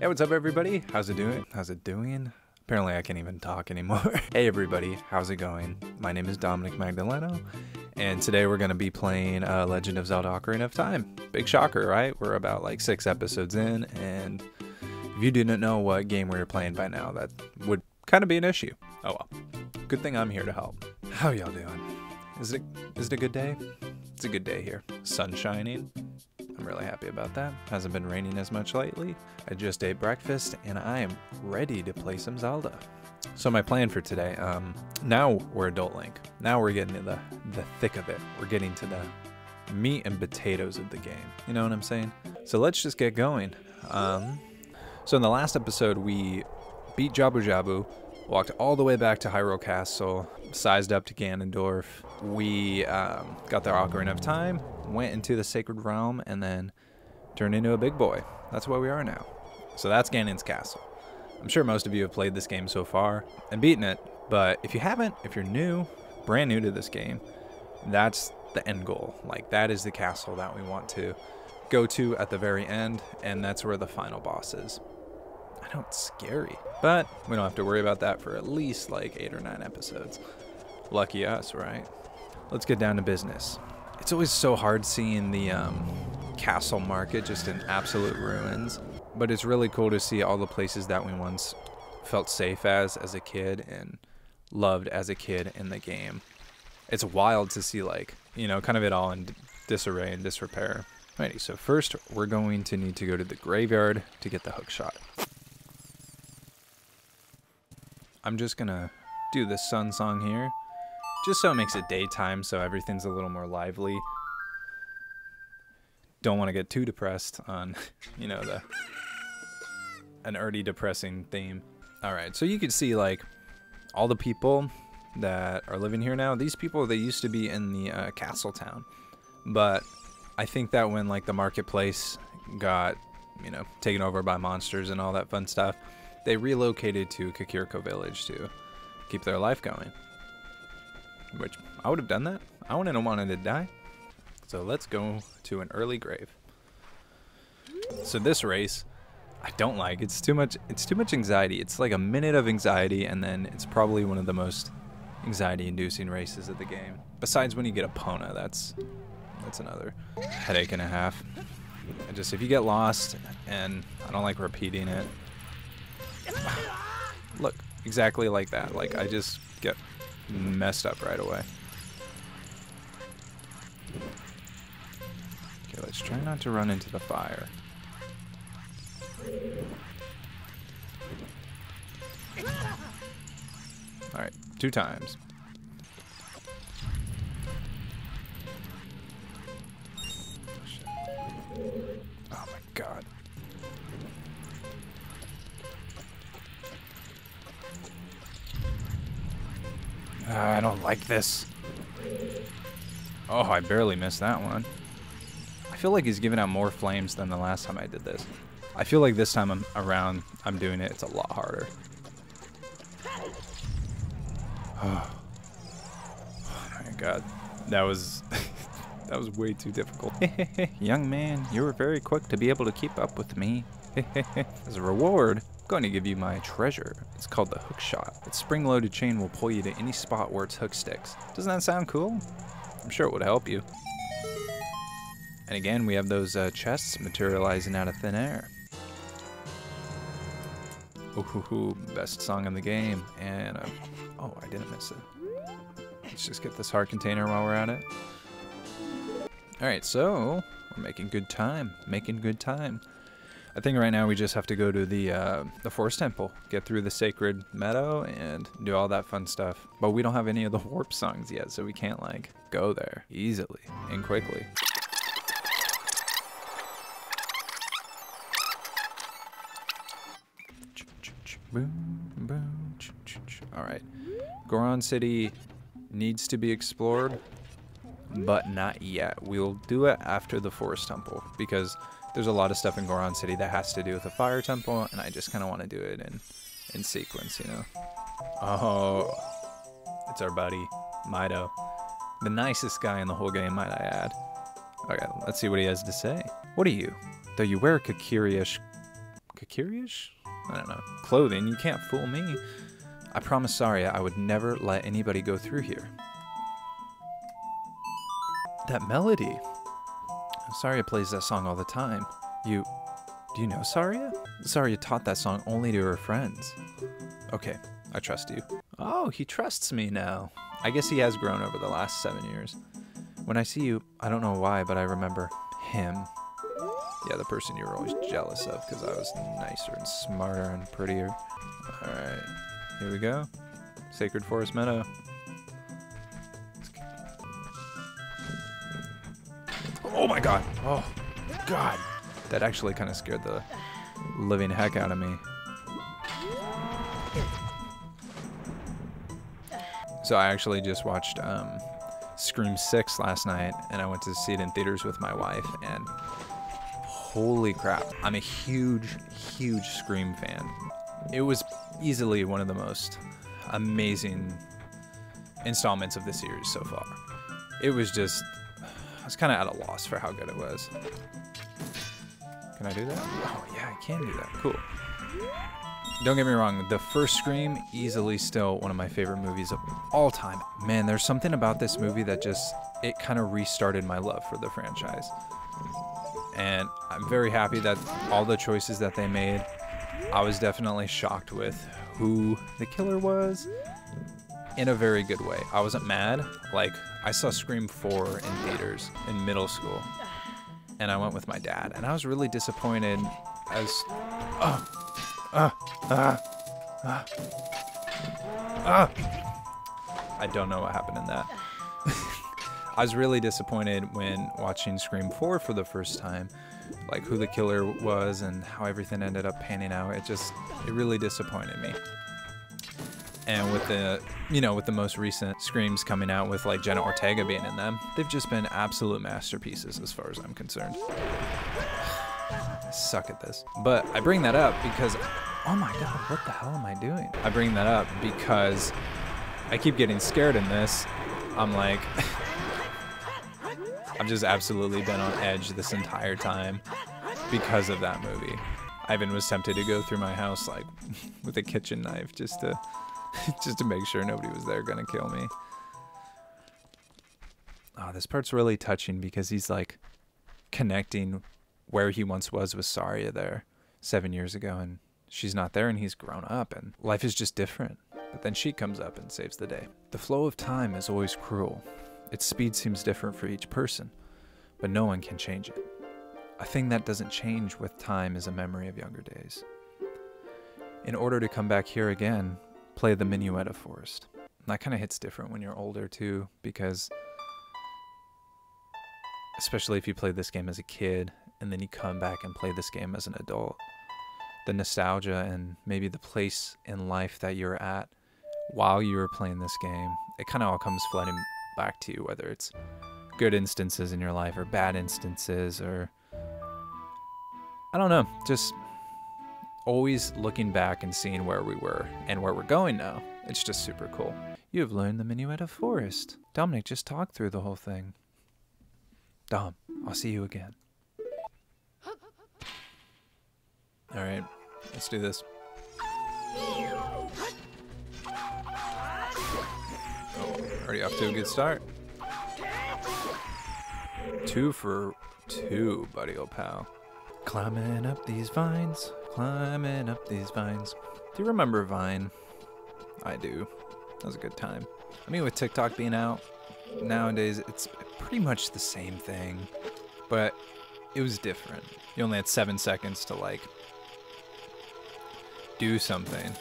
Hey, what's up everybody? How's it doing? Apparently I can't even talk anymore. Hey everybody, how's it going? My name is Dominic Magdaleno, and today we're gonna be playing Legend of Zelda Ocarina of Time. Big shocker, right? We're about like 6 episodes in, and if you didn't know what game we were playing by now, that would kind of be an issue. Oh well. Good thing I'm here to help. How y'all doing? Is it a good day? It's a good day here. Sun shining. I'm really happy about that. Hasn't been raining as much lately. I just ate breakfast and I am ready to play some Zelda. So my plan for today, now we're Adult Link. Now we're getting to the thick of it. We're getting to the meat and potatoes of the game. You know what I'm saying? So let's just get going. So in the last episode, we beat Jabu Jabu, walked all the way back to Hyrule Castle, sized up to Ganondorf. We got the Ocarina of Time, went into the Sacred Realm, and then turned into a big boy. That's where we are now. So that's Ganon's castle. I'm sure most of you have played this game so far and beaten it, but if you haven't, if you're new, brand new to this game, that's the end goal. Like, that is the castle that we want to go to at the very end, and that's where the final boss is. I know it's scary, but we don't have to worry about that for at least like 8 or 9 episodes. Lucky us, right? Let's get down to business. It's always so hard seeing the castle market just in absolute ruins, but it's really cool to see all the places that we once felt safe as a kid and loved as a kid in the game. It's wild to see, like, you know, kind of it all in disarray and disrepair. Alrighty, so first we're going to need to go to the graveyard to get the hook shot. I'm just gonna do the sun song here, just so it makes it daytime, so everything's a little more lively. Don't want to get too depressed on, you know, an already depressing theme. Alright, so you can see, like, all the people that are living here now. These people, they used to be in the castle town, but I think that when, like, the marketplace got, you know, taken over by monsters and all that fun stuff, they relocated to Kakiriko Village to keep their life going. Which, I would have done that. I wouldn't have wanted to die. So let's go to an early grave. So this race, I don't like. It's too much anxiety. It's like a minute of anxiety, and then it's probably one of the most anxiety-inducing races of the game. Besides when you get a Pona, that's another headache and a half. If you get lost, and I don't like repeating it. Look, exactly like that. Like, I just get messed up right away. Okay, let's try not to run into the fire. Alright, 2 times. Oh my god. I don't like this. Oh, I barely missed that one. I feel like he's giving out more flames than the last time I did this. I feel like this time I'm doing it, it's a lot harder. Oh my god. That was that was way too difficult. Young man, you were very quick to be able to keep up with me. As a reward, I'm going to give you my treasure. It's called the hook shot. Its spring-loaded chain will pull you to any spot where its hook sticks. Doesn't that sound cool? I'm sure it would help you. And again, we have those chests materializing out of thin air. Ooh, best song in the game. And, oh, I didn't miss it. Let's just get this heart container while we're at it. Alright, so we're making good time. I think right now we just have to go to the Forest Temple, get through the Sacred Meadow, and do all that fun stuff. But we don't have any of the warp songs yet, so we can't, like, go there easily and quickly. Alright, Goron City needs to be explored, but not yet. We'll do it after the Forest Temple, because there's a lot of stuff in Goron City that has to do with the Fire Temple, and I just kind of want to do it in sequence, you know. Oh, it's our buddy, Mido. The nicest guy in the whole game, might I add. Okay, let's see what he has to say. What are you? Though you wear Kakiri-ish Kakiriish? I don't know. Clothing, you can't fool me. I promised Saria I would never let anybody go through here. That melody. Saria plays that song all the time. Do you know Saria? Saria taught that song only to her friends. Okay, I trust you. Oh, he trusts me now. I guess he has grown over the last 7 years. When I see you, I don't know why, but I remember him. Yeah, the person you were always jealous of because I was nicer and smarter and prettier. Alright, here we go. Sacred Forest Meadow. Oh my god! Oh, god! That actually kind of scared the living heck out of me. So I actually just watched Scream 6 last night, and I went to see it in theaters with my wife, and holy crap, I'm a huge, huge Scream fan. It was easily one of the most amazing installments of the series so far. It was just, I was kind of at a loss for how good it was. Can I do that? Oh yeah, I can do that. Cool. Don't get me wrong, the first Scream, easily still one of my favorite movies of all time. Man, there's something about this movie that just, it kind of restarted my love for the franchise. And I'm very happy that all the choices that they made, I was definitely shocked with who the killer was in a very good way. I wasn't mad. Like, I saw Scream 4 in theaters in middle school, and I went with my dad, and I was really disappointed as... I don't know what happened in that. I was really disappointed when watching Scream 4 for the first time, like who the killer was and how everything ended up panning out. It really disappointed me. And with the, with the most recent Screams coming out with like Jenna Ortega being in them, they've just been absolute masterpieces as far as I'm concerned. I suck at this. But I bring that up because, oh my god, what the hell am I doing? I bring that up because I keep getting scared in this. I'm like, I've just absolutely been on edge this entire time because of that movie. I even was tempted to go through my house like with a kitchen knife just to make sure nobody was there gonna kill me. Oh, this part's really touching because he's like connecting where he once was with Saria there 7 years ago, and she's not there and he's grown up and life is just different. But then she comes up and saves the day. The flow of time is always cruel. Its speed seems different for each person, but no one can change it. A thing that doesn't change with time is a memory of younger days. In order to come back here again, play the Minuet of Forest. And that kind of hits different when you're older too, because especially if you played this game as a kid and then you come back and play this game as an adult, the nostalgia and maybe the place in life that you're at while you were playing this game, it kind of all comes flooding back to you, whether it's good instances in your life or bad instances, or I don't know, just always looking back and seeing where we were and where we're going now. It's just super cool. You have learned the Minuet of Forest. Dominic just talked through the whole thing. Dom, I'll see you again. Alright, let's do this. Oh, already off to a good start. 2 for 2, buddy old pal. Climbing up these vines, climbing up these vines. Do you remember Vine? I do. That was a good time. I mean, with TikTok being out, nowadays it's pretty much the same thing, but it was different. You only had 7 seconds to like do something,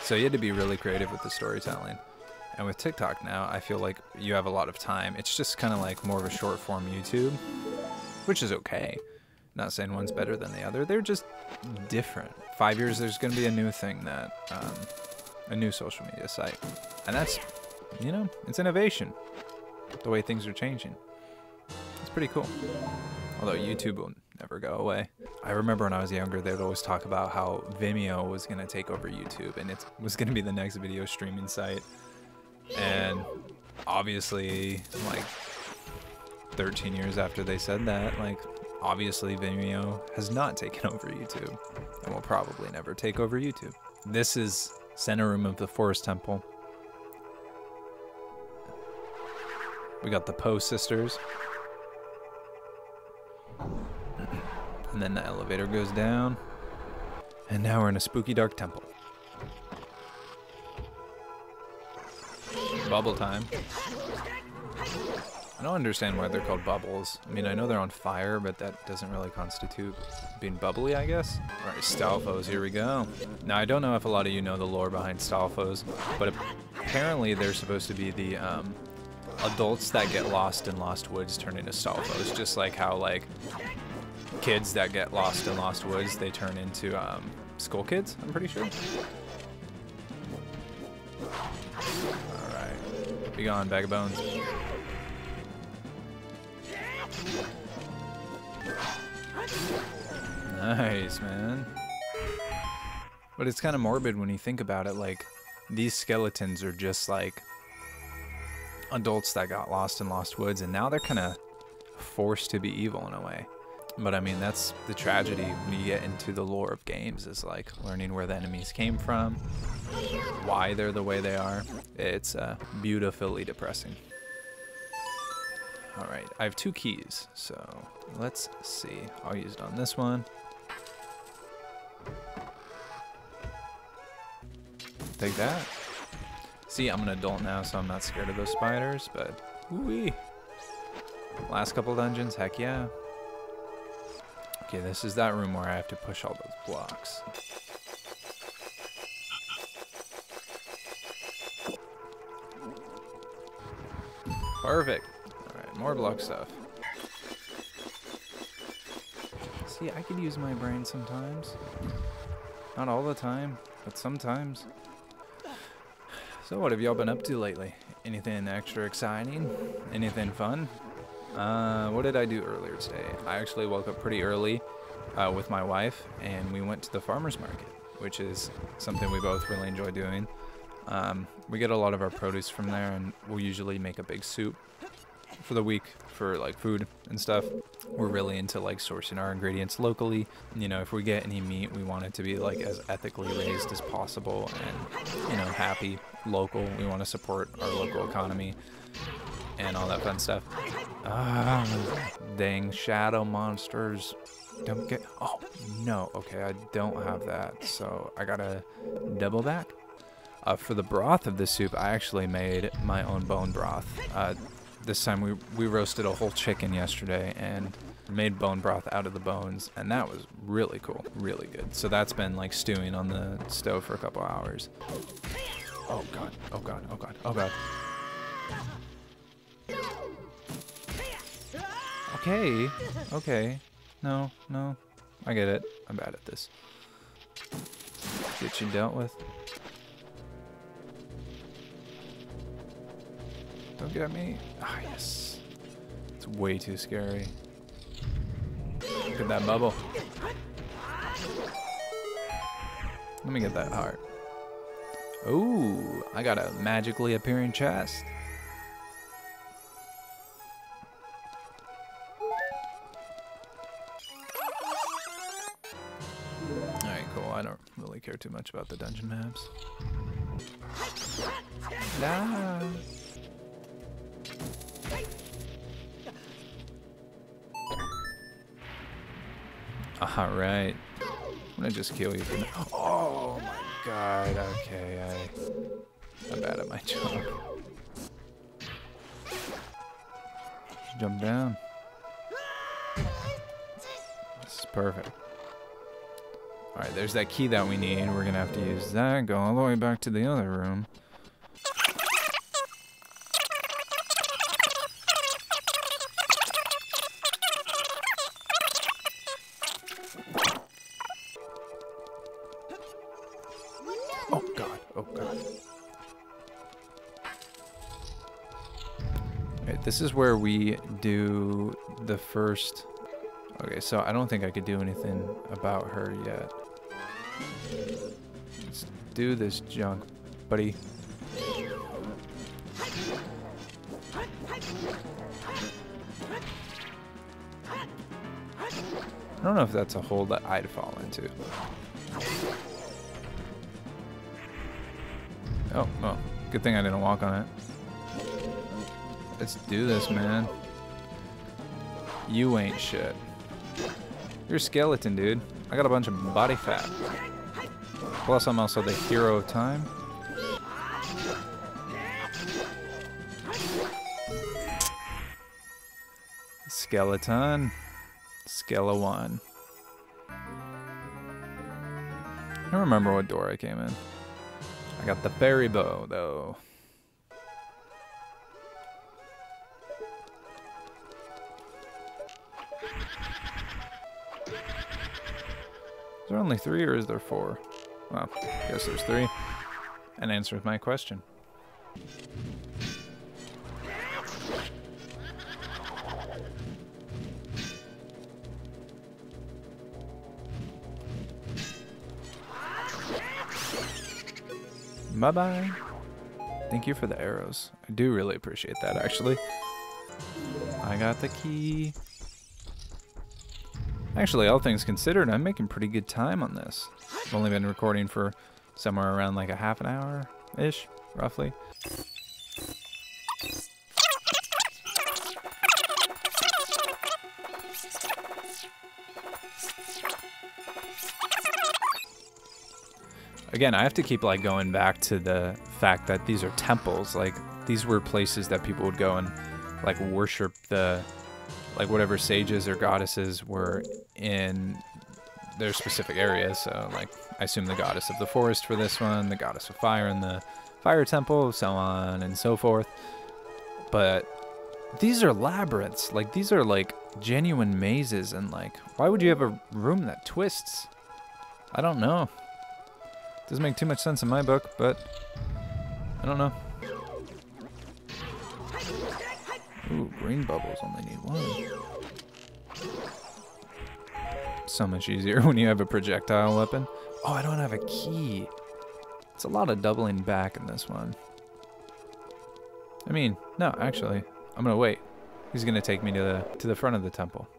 so you had to be really creative with the storytelling. And with TikTok now, I feel like you have a lot of time. It's just kind of like more of a short form YouTube, which is okay. Not saying one's better than the other. They're just different. 5 years, there's going to be a new thing that, a new social media site. And that's, it's innovation. The way things are changing. It's pretty cool. Although YouTube will never go away. I remember when I was younger, they would always talk about how Vimeo was going to take over YouTube and it was going to be the next video streaming site. And obviously, like 13 years after they said that, like obviously Vimeo has not taken over YouTube. and will probably never take over YouTube. This is center room of the Forest Temple. We got the Poe sisters. And then the elevator goes down. And now we're in a spooky dark temple. Bubble time. I don't understand why they're called bubbles. I mean, I know they're on fire, but that doesn't really constitute being bubbly, I guess. All right, Stalfos, here we go. Now, I don't know if a lot of you know the lore behind Stalfos, but apparently they're supposed to be the adults that get lost in Lost Woods turn into Stalfos, just like how, like, kids that get lost in Lost Woods, they turn into Skull Kids, I'm pretty sure. Alright, be gone, bag of bones. Nice, man. But it's kind of morbid when you think about it, like, these skeletons are just like adults that got lost in Lost Woods, and now they're kind of forced to be evil in a way. But I mean, that's the tragedy when you get into the lore of games, is like learning where the enemies came from, why they're the way they are. It's beautifully depressing. All right, I have 2 keys, so let's see. I'll use it on this one. Take that. See, I'm an adult now, so I'm not scared of those spiders, but ooh-wee. Last couple dungeons, heck yeah. Okay, this is that room where I have to push all those blocks. Perfect. Alright, more block stuff. See, I could use my brain sometimes. Not all the time, but sometimes. So what have y'all been up to lately? Anything extra exciting? Anything fun? What did I do earlier today? I actually woke up pretty early with my wife, and we went to the farmer's market, which is something we both really enjoy doing. We get a lot of our produce from there, and we'll usually make a big soup for the week for like food and stuff. We're really into like sourcing our ingredients locally. You know, if we get any meat, we want it to be like as ethically raised as possible and, you know, happy, local. We want to support our local economy and all that fun stuff. Dang shadow monsters. Don't get, oh no, okay, I don't have that, so I gotta double back. For the broth of the soup, I actually made my own bone broth. This time we roasted a whole chicken yesterday and made bone broth out of the bones, and that was really cool, really good. So that's been like stewing on the stove for a couple hours. Oh god, oh god, oh god, oh god. Okay, okay. No, no, I get it. I'm bad at this. Get you dealt with. Don't get me. Ah, yes. It's way too scary. Look at that bubble. Let me get that heart. Ooh, I got a magically appearing chest. Alright, cool. I don't really care too much about the dungeon maps. Nah. Alright. I'm gonna just kill you for now. Oh my god, okay, I'm bad at my job. Just jump down. This is perfect. Alright, there's that key that we need. We're gonna have to use that, go all the way back to the other room. Oh god, oh god. Alright, this is where we do the first... Okay, so I don't think I could do anything about her yet. Let's do this junk, buddy. I don't know if that's a hole that I'd fall into. Oh, oh. Good thing I didn't walk on it. Let's do this, man. You ain't shit. You're a skeleton, dude. I got a bunch of body fat. Plus, I'm also the hero of time. Skeleton. Skeleton. I don't remember what door I came in. I got the fairy bow, though. Is there only 3 or is there 4? Well, I guess there's 3. And answers my question. Bye-bye. Thank you for the arrows. I do really appreciate that, actually. I got the key. Actually, all things considered, I'm making pretty good time on this. I've only been recording for somewhere around like a half an hour-ish, roughly. Again, I have to keep like going back to the fact that these are temples. Like, these were places that people would go and like worship the, like, whatever sages or goddesses were in their specific areas. So like, I assume the goddess of the forest for this one, the goddess of fire in the fire temple, so on and so forth. But these are labyrinths. Like, these are like genuine mazes, and like, why would you have a room that twists? I don't know. Doesn't make too much sense in my book, but I don't know. Ooh, green bubbles, only need 1. So much easier when you have a projectile weapon. Oh, I don't have a key. It's a lot of doubling back in this one. I mean, no, actually, I'm gonna wait. He's gonna take me to the front of the temple.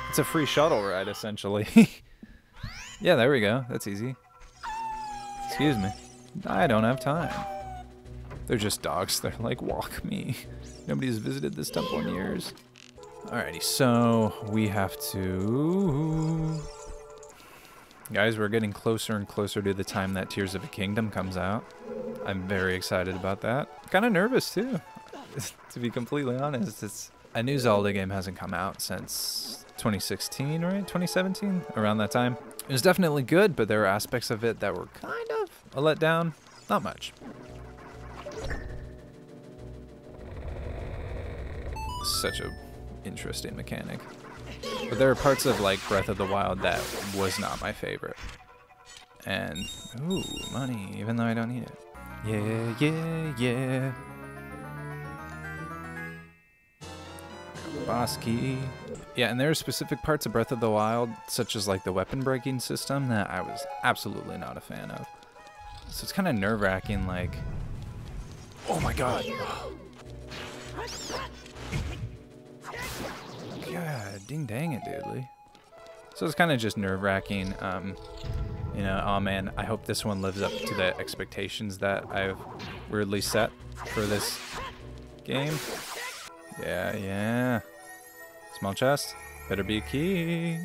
It's a free shuttle ride, essentially. Yeah, there we go. That's easy. Excuse me. I don't have time. They're just dogs. They're like, walk me. Nobody's visited this temple in years. Alrighty, so we have to... Guys, we're getting closer and closer to the time that Tears of a Kingdom comes out. I'm very excited about that. Kind of nervous, too. To be completely honest, it's a new Zelda game hasn't come out since 2016, right? 2017? Around that time. It was definitely good, but there were aspects of it that were kind of a letdown. Not much. Such a interesting mechanic. But there are parts of like Breath of the Wild that was not my favorite. And, ooh, money, even though I don't need it. Yeah, yeah, yeah. Boss key. Yeah, and there are specific parts of Breath of the Wild, such as like the weapon breaking system, that I was absolutely not a fan of. So it's kind of nerve-wracking, like... Oh my god! God, ding dang it, dude. So it's kind of just nerve-wracking. You know, oh man, I hope this one lives up to the expectations that I've weirdly set for this game. Yeah, yeah. Small chest. Better be a key.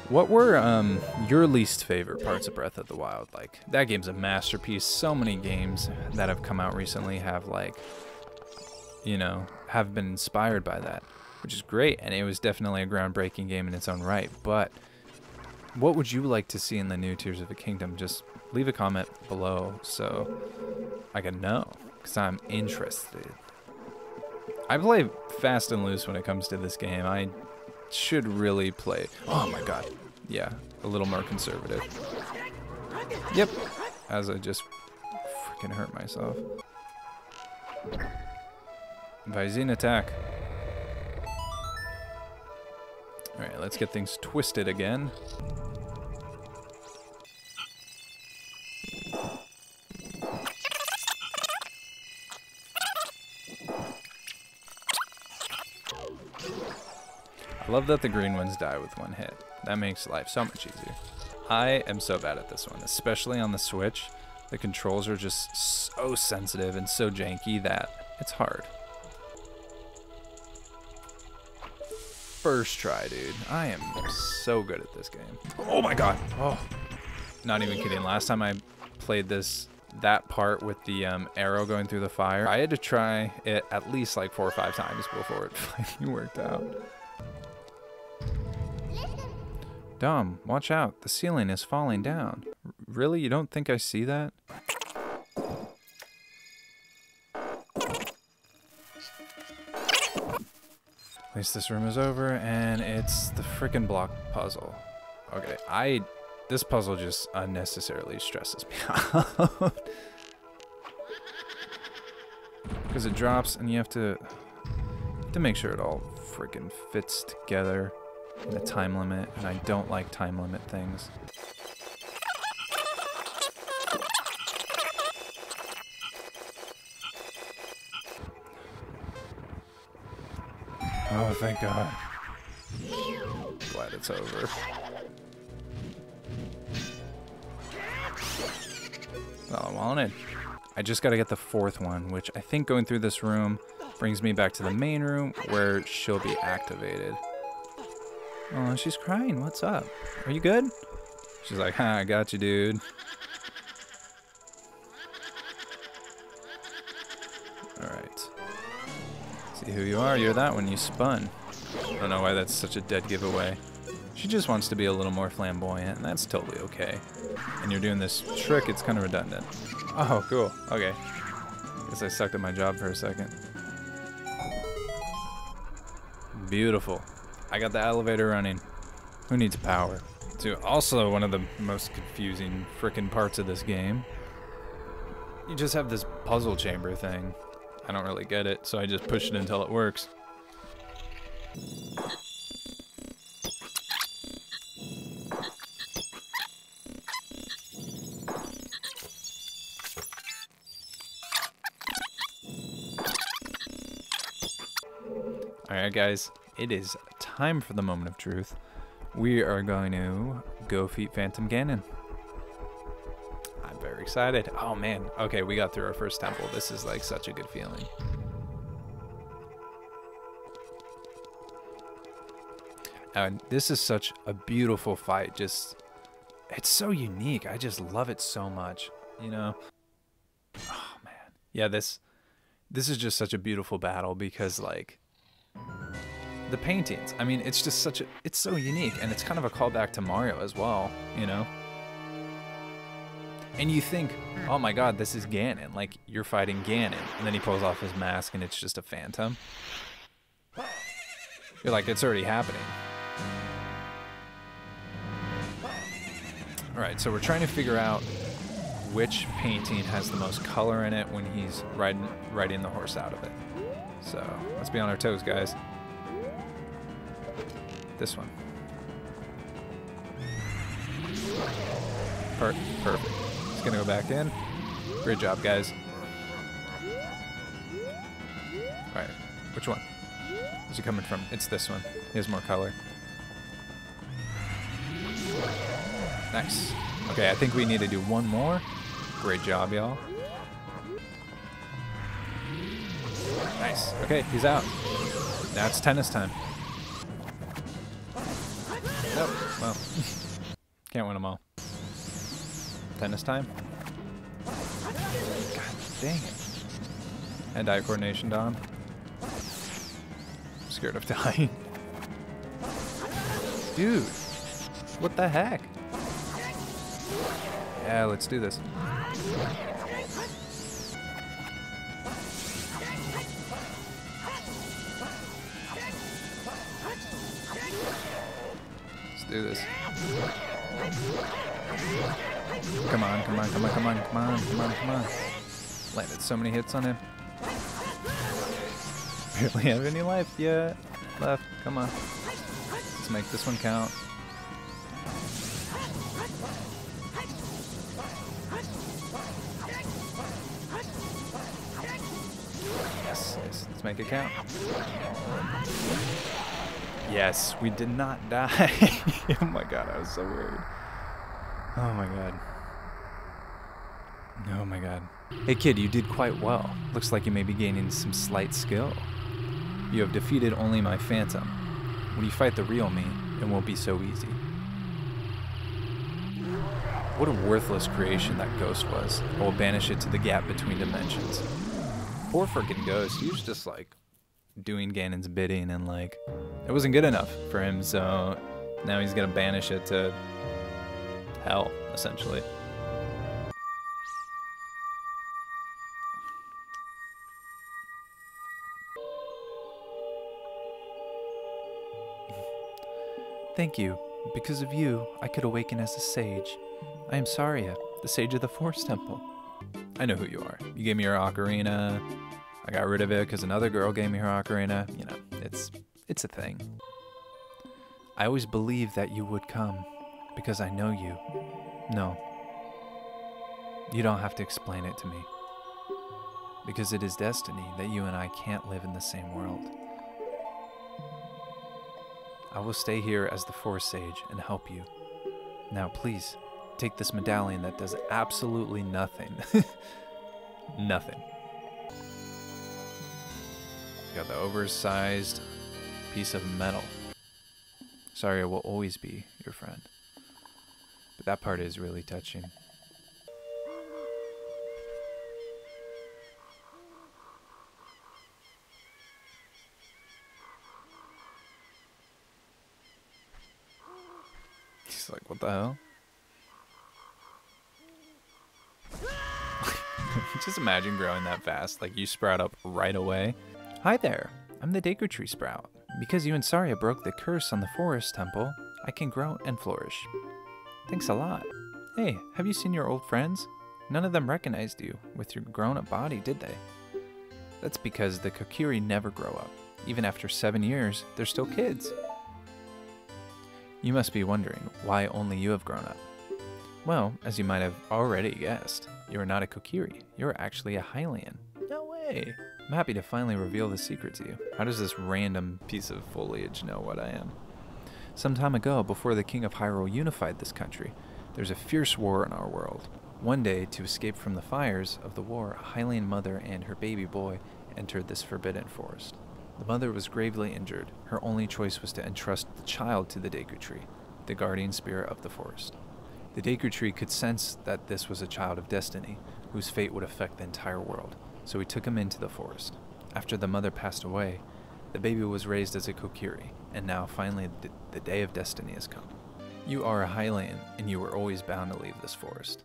What were your least favorite parts of Breath of the Wild? Like, that game's a masterpiece. So many games that have come out recently have, like, you know, have been inspired by that, which is great. And it was definitely a groundbreaking game in its own right. But what would you like to see in the new Tears of the Kingdom? Just leave a comment below so I can know, because I'm interested. I play fast and loose when it comes to this game. I should really play... Oh my god. Yeah, a little more conservative. Yep. As I just freaking hurt myself. Visine attack. Alright, let's get things twisted again. I love that the green ones die with one hit. That makes life so much easier. I am so bad at this one, especially on the Switch. The controls are just so sensitive and so janky that it's hard. First try, dude. I am so good at this game. Oh my god. Oh, not even kidding. Last time I played that part with the arrow going through the fire, I had to try it at least like 4 or 5 times before it finally worked out. Dom, watch out. The ceiling is falling down. Really? You don't think I see that? At least this room is over, and it's the frickin' block puzzle. Okay, this puzzle just unnecessarily stresses me out. Because it drops, and you have to make sure it all frickin' fits together in a time limit, and I don't like time limit things. Oh, thank God. Glad it's over. That's all I wanted. I just gotta get the 4th one, which I think going through this room brings me back to the main room where she'll be activated. Oh, she's crying. What's up? Are you good? She's like, ha, I got you, dude. Alright. See who you are. You're that one. You spun. I don't know why that's such a dead giveaway. She just wants to be a little more flamboyant, and that's totally okay. And you're doing this trick, it's kind of redundant. Oh, cool. Okay. Guess I sucked at my job for a second. Beautiful. I got the elevator running. Who needs power? So also one of the most confusing frickin' parts of this game. You just have this puzzle chamber thing. I don't really get it, so I just push it until it works. Alright guys, it is time for the moment of truth. We are going to go feat Phantom Ganon. I'm very excited. Oh man, okay, we got through our first temple. This is like such a good feeling. And this is such a beautiful fight. Just, it's so unique. I just love it so much, you know? Oh man. Yeah, this is just such a beautiful battle because like, the paintings, I mean, it's just it's so unique, and it's kind of a callback to Mario as well, you know? And you think, oh my god, this is Ganon, like, you're fighting Ganon, and then he pulls off his mask and it's just a phantom. You're like, it's already happening. Alright, so we're trying to figure out which painting has the most color in it when he's riding the horse out of it. So, let's be on our toes, guys. This one. Perfect. Just gonna go back in. Great job, guys. Alright, which one? Where's he coming from? It's this one. He has more color. Nice. Okay, I think we need to do one more. Great job, y'all. Nice. Okay, he's out. Now it's tennis time. Nope. Well, can't win them all. Tennis time? God dang it. Hand-eye coordination, Dom. I'm scared of dying. Dude, what the heck? Yeah, let's do this. Do this. Come on. Landed so many hits on him. Barely have any life yet. Left. Come on. Let's make this one count. Yes. Let's make it count. Yes, we did not die. Oh my god, I was so worried. Oh my god. Oh my god. Hey kid, you did quite well. Looks like you may be gaining some slight skill. You have defeated only my phantom. When you fight the real me, it won't be so easy. What a worthless creation that ghost was. I will banish it to the gap between dimensions. Poor freaking ghost. He was just like doing Ganon's bidding and like it wasn't good enough for him, so now he's gonna banish it to hell, essentially. Thank you. Because of you, I could awaken as a sage. I am Saria, the sage of the Forest Temple. I know who you are. You gave me your ocarina. I got rid of it because another girl gave me her ocarina. You know, it's a thing. I always believed that you would come because I know you. No. You don't have to explain it to me. Because it is destiny that you and I can't live in the same world. I will stay here as the Forest Sage and help you. Now please, take this medallion that does absolutely nothing. Nothing. Got the oversized piece of metal. Sorry, I will always be your friend. But that part is really touching. He's like, what the hell? Just imagine growing that fast. Like, you sprout up right away. Hi there, I'm the Deku Tree Sprout. Because you and Saria broke the curse on the Forest Temple, I can grow and flourish. Thanks a lot. Hey, have you seen your old friends? None of them recognized you with your grown-up body, did they? That's because the Kokiri never grow up. Even after 7 years, they're still kids. You must be wondering why only you have grown up. Well, as you might have already guessed, you are not a Kokiri. You are actually a Hylian. No way. I'm happy to finally reveal the secret to you. How does this random piece of foliage know what I am? Some time ago, before the King of Hyrule unified this country, there's a fierce war in our world. One day, to escape from the fires of the war, a Hylian mother and her baby boy entered this forbidden forest. The mother was gravely injured. Her only choice was to entrust the child to the Deku Tree, the guardian spirit of the forest. The Deku Tree could sense that this was a child of destiny, whose fate would affect the entire world, so he took him into the forest. After the mother passed away, the baby was raised as a Kokiri, and now finally the day of destiny has come. You are a Hylian, and you were always bound to leave this forest.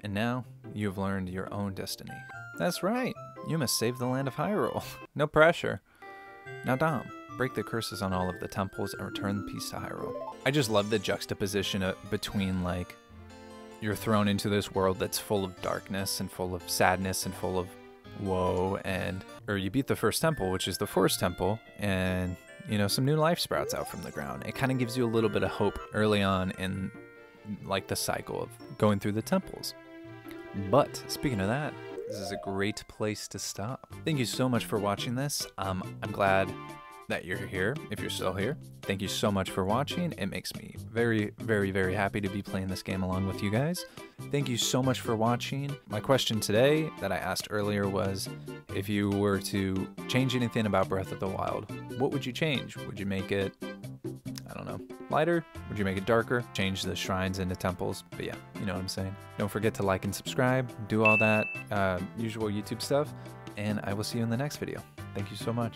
And now, you have learned your own destiny. That's right, you must save the land of Hyrule. No pressure. Now Dom, break the curses on all of the temples and return the peace to Hyrule. I just love the juxtaposition between, like, you're thrown into this world that's full of darkness and full of sadness and full of woe, or you beat the first temple, which is the Forest Temple, and, you know, some new life sprouts out from the ground. It kind of gives you a little bit of hope early on in, like, the cycle of going through the temples. But, speaking of that, this is a great place to stop. Thank you so much for watching this. I'm glad that you're here, if you're still here. Thank you so much for watching. It makes me very, very, very happy to be playing this game along with you guys. Thank you so much for watching. My question today that I asked earlier was, if you were to change anything about Breath of the Wild, what would you change? Would you make it, I don't know, lighter? Would you make it darker? Change the shrines into temples? But yeah, you know what I'm saying. Don't forget to like and subscribe, do all that usual YouTube stuff, and I will see you in the next video. Thank you so much.